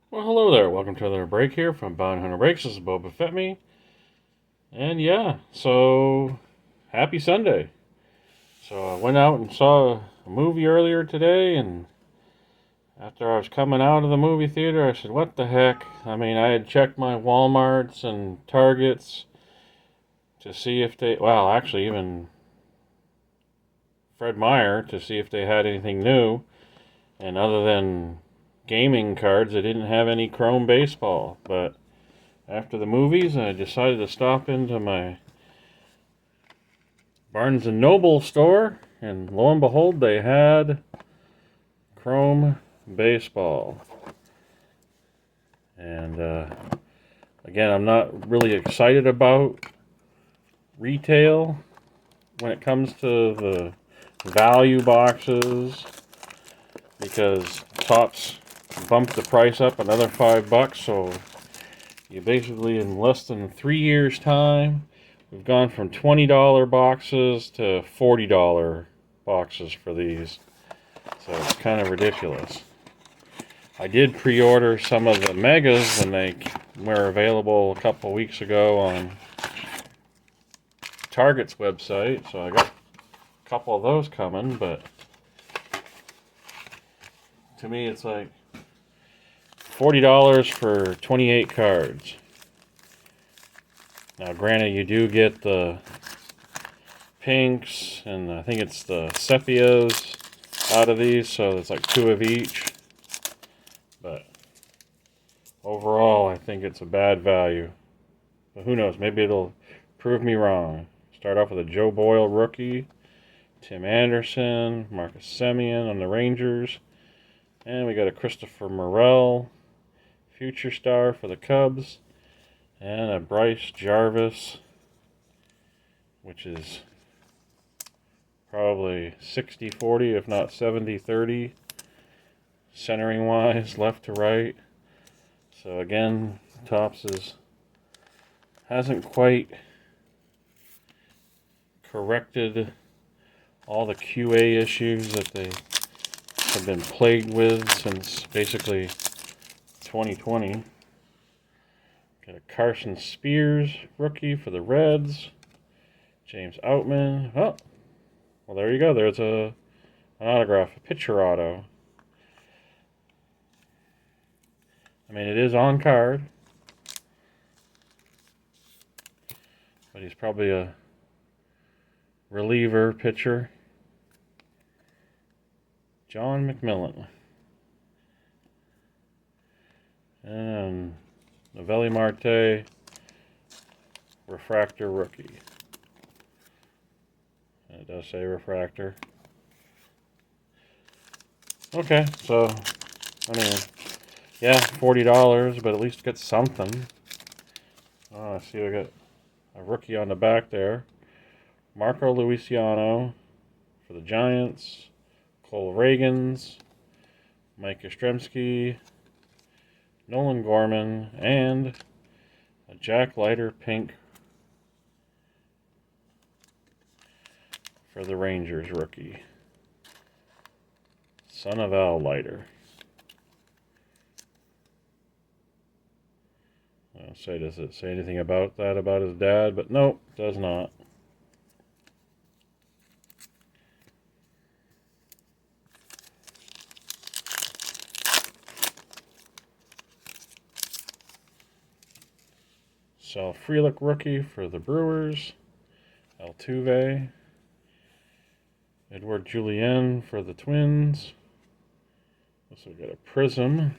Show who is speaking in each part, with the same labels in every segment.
Speaker 1: Well, hello there. Welcome to another break here from Bounty Hunter Breaks. This is Boba Fett me. And yeah, so happy Sunday. So I went out and saw a movie earlier today, and after I was coming out of the movie theater, I said, what the heck? I mean, I had checked my Walmarts and Targets to see if they, well, actually, even Fred Meyer to see if they had anything new. And other than gaming cards, they didn't have any Chrome baseball. But after the movies, I decided to stop into my Barnes and Noble store, and lo and behold, they had Chrome baseball. And again, I'm not really excited about retail when it comes to the value boxes because Topps bumped the price up another $5. So you basically, in less than 3 years' time, we've gone from $20 boxes to $40 boxes for these. So it's kind of ridiculous. I did pre-order some of the megas when they were available a couple weeks ago on Target's website. So I got a couple of those coming, but to me it's like $40 for 28 cards. Now granted, you do get the pinks and I think it's the sepias out of these, so it's like two of each. But overall, I think it's a bad value. But who knows? Maybe it'll prove me wrong. Start off with a Joe Boyle rookie, Tim Anderson, Marcus Semien on the Rangers, and we got a Christopher Morel, future star for the Cubs, and a Bryce Jarvis, which is probably 60-40, if not 70-30, centering wise, left to right. So again, Topps hasn't quite corrected all the QA issues that they have been plagued with since basically 2020. Got a Carson Spears rookie for the Reds. James Outman. Oh, well, there you go. There's an autograph, a pitcher auto. I mean, it is on card, but he's probably a reliever pitcher. John McMillan. And Novelli Marte, refractor rookie. And it does say refractor. Okay, so, I mean, yeah, $40, but at least get something. Oh, I see we got a rookie on the back there. Marco Luciano for the Giants. Cole Reagans, Mike Yastrzemski, Nolan Gorman, and a Jack Leiter pink for the Rangers rookie. Son of Al Leiter. Does it say anything about that, about his dad? But nope, does not. Sal Frelick rookie for the Brewers. Altuve. Edward Julien for the Twins. Also got a prism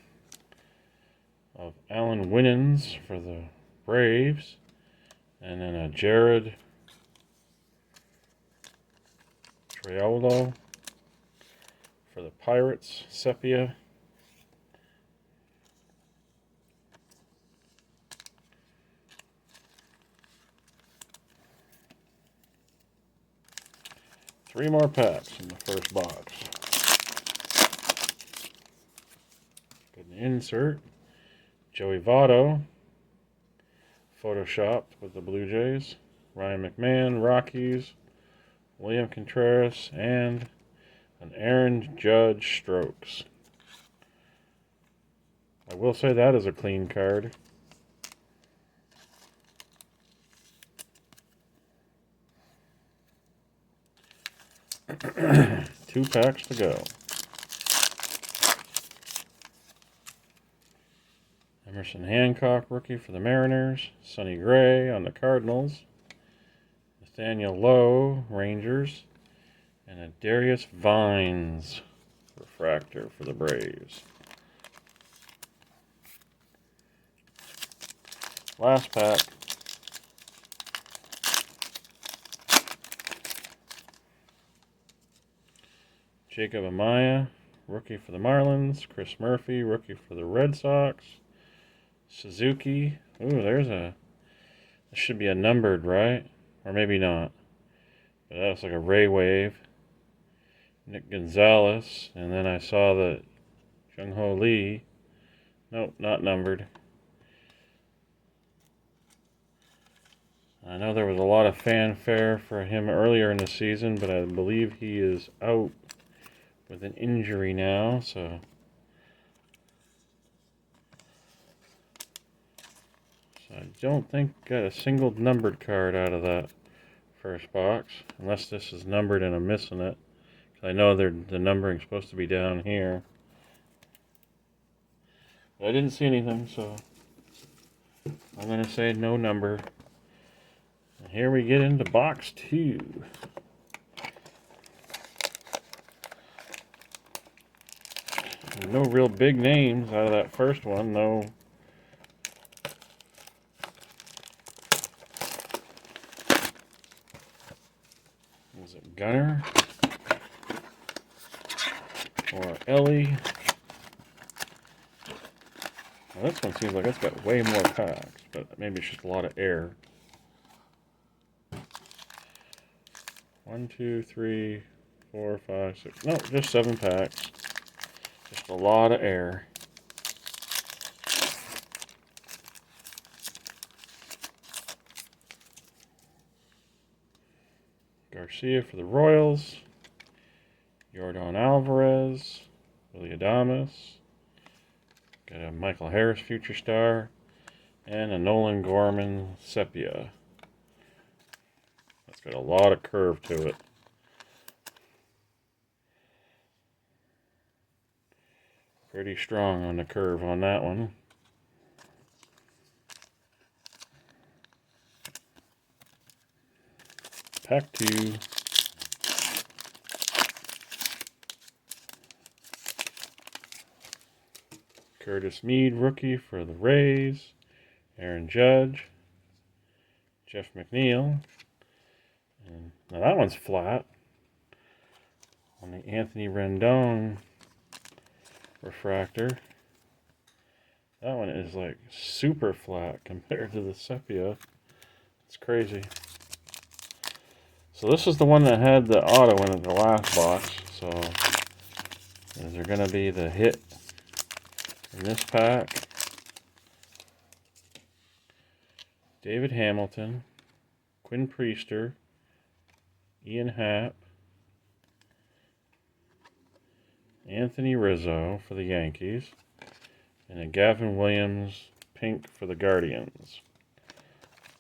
Speaker 1: of Alan Winans for the Braves. And then a Jared Triolo for the Pirates, sepia. Three more packs in the first box. Got an insert. Joey Votto, photoshopped with the Blue Jays. Ryan McMahon, Rockies. William Contreras, and an Aaron Judge Strokes. I will say that is a clean card. Two packs to go. Emerson Hancock, rookie for the Mariners. Sonny Gray on the Cardinals. Nathaniel Lowe, Rangers. And a Darius Vines refractor for the Braves. Last pack. Jacob Amaya, rookie for the Marlins. Chris Murphy, rookie for the Red Sox. Suzuki. Ooh, this should be a numbered, right? Or maybe not. But that's like a Ray Wave. Nick Gonzalez. And then I saw that Jung-Ho Lee. Nope, not numbered. I know there was a lot of fanfare for him earlier in the season, but I believe he is out with an injury now, so I don't think got a single numbered card out of that first box, unless this is numbered and I'm missing it. I know the numbering's supposed to be down here. But I didn't see anything, so I'm going to say no number. And here we get into box 2. No real big names out of that first one, no. Is it Gunner? Or Ellie? Well, this one seems like it's got way more packs, but maybe it's just a lot of air. 1, 2, 3, 4, 5, 6. No, just 7 packs. Just a lot of air. Garcia for the Royals. Yordan Alvarez. Willy Adames. Got a Michael Harris Future Star. And a Nolan Gorman Sepia. That's got a lot of curve to it. Pretty strong on the curve on that one. Pack 2. Curtis Mead, rookie for the Rays. Aaron Judge. Jeff McNeil. And now that one's flat. On the Anthony Rendon refractor. That one is like super flat compared to the Sepia. It's crazy. So this is the one that had the auto in the last box. So is there going to be the hit in this pack? David Hamilton, Quinn Priester, Ian Happ, Anthony Rizzo for the Yankees, and a Gavin Williams pink for the Guardians.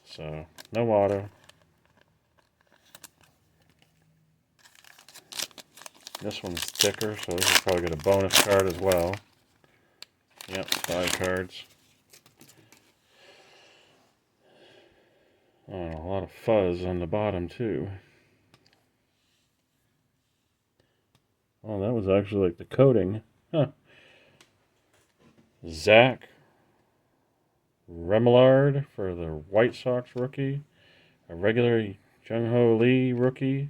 Speaker 1: So, no auto. This one's thicker, so this will probably get a bonus card as well. Yep, 5 cards. Oh, a lot of fuzz on the bottom, too. Oh, that was actually like the coating. Huh. Zach Remillard for the White Sox rookie. A regular Jung-Ho Lee rookie.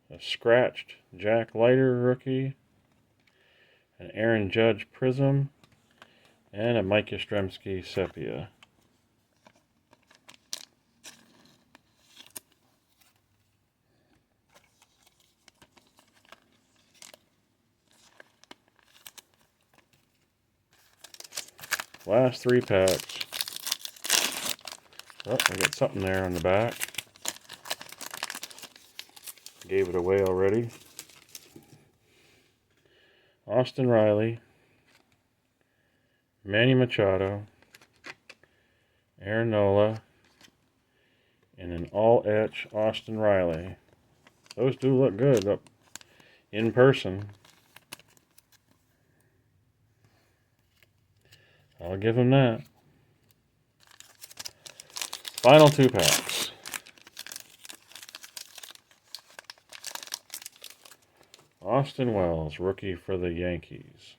Speaker 1: A scratched Jack Leiter rookie. An Aaron Judge Prism. And a Mike Yastrzemski Sepia. Last 3 packs. Oh, I got something there on the back. Gave it away already. Austin Riley. Manny Machado, Aaron Nola, and an all-etch Austin Riley. Those do look good up in person. I'll give them that. Final 2 packs. Austin Wells, rookie for the Yankees.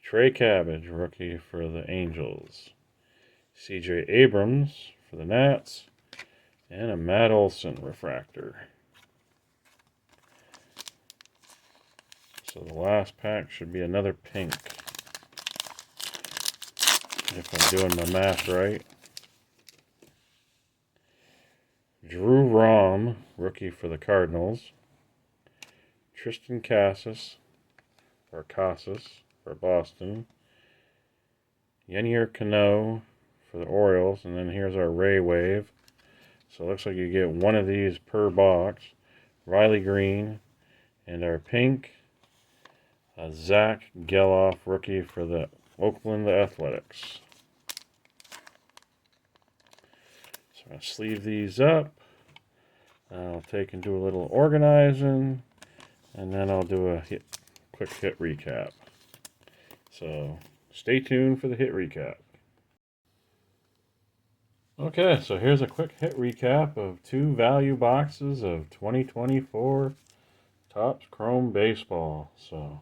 Speaker 1: Trey Cabbage, rookie for the Angels. C.J. Abrams for the Nats. And a Matt Olson refractor. So the last pack should be another pink. If I'm doing my math right. Drew Rom, rookie for the Cardinals. Tristan Casas for Boston. Yennier Cano for the Orioles. And then here's our Ray Wave. So it looks like you get one of these per box. Riley Green. And our pink, Zach Geloff, rookie for the Oakland Athletics. So I'm going to sleeve these up. I'll take and do a little organizing. And then I'll do a quick hit recap. So stay tuned for the hit recap. Okay, so here's a quick hit recap of 2 value boxes of 2024 Topps Chrome Baseball. So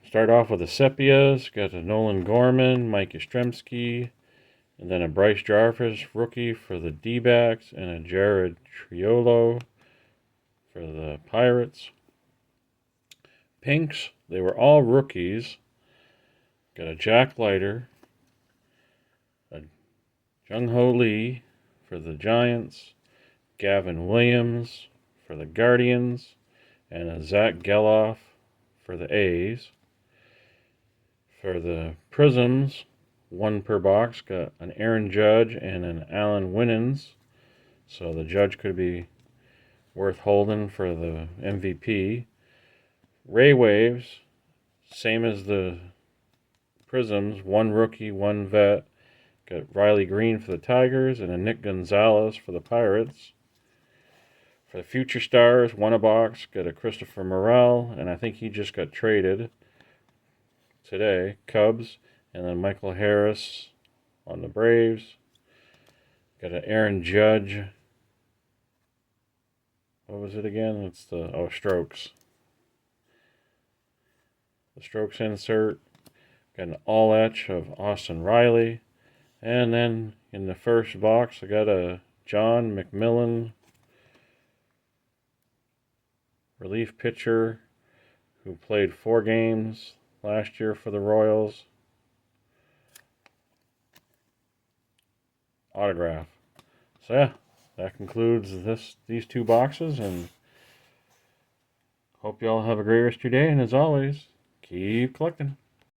Speaker 1: start off with the Sepias. Got a Nolan Gorman, Mike Yastrzemski, and then a Bryce Jarvis rookie for the D-backs, and a Jared Triolo for the Pirates. Pinks, they were all rookies. Got a Jack Leiter, a Jung-Ho Lee for the Giants, Gavin Williams for the Guardians, and a Zach Geloff for the A's. For the Prisms, 1 per box, got an Aaron Judge and an Allen Winans. So the Judge could be worth holding for the MVP. Ray Waves, same as the Prisms, 1 rookie, 1 vet. Got Riley Green for the Tigers and a Nick Gonzalez for the Pirates. For the Future Stars, 1 a box, got a Christopher Morel, and I think he just got traded today, Cubs, and then Michael Harris on the Braves. Got an Aaron Judge. What was it again? It's the Strokes. The Strokes insert. Got an all-etch of Austin Riley. And then in the first box, I got a John McMillan relief pitcher who played 4 games last year for the Royals. Autograph. So yeah, that concludes these 2 boxes, and hope you all have a great rest of your day, and as always, keep collecting.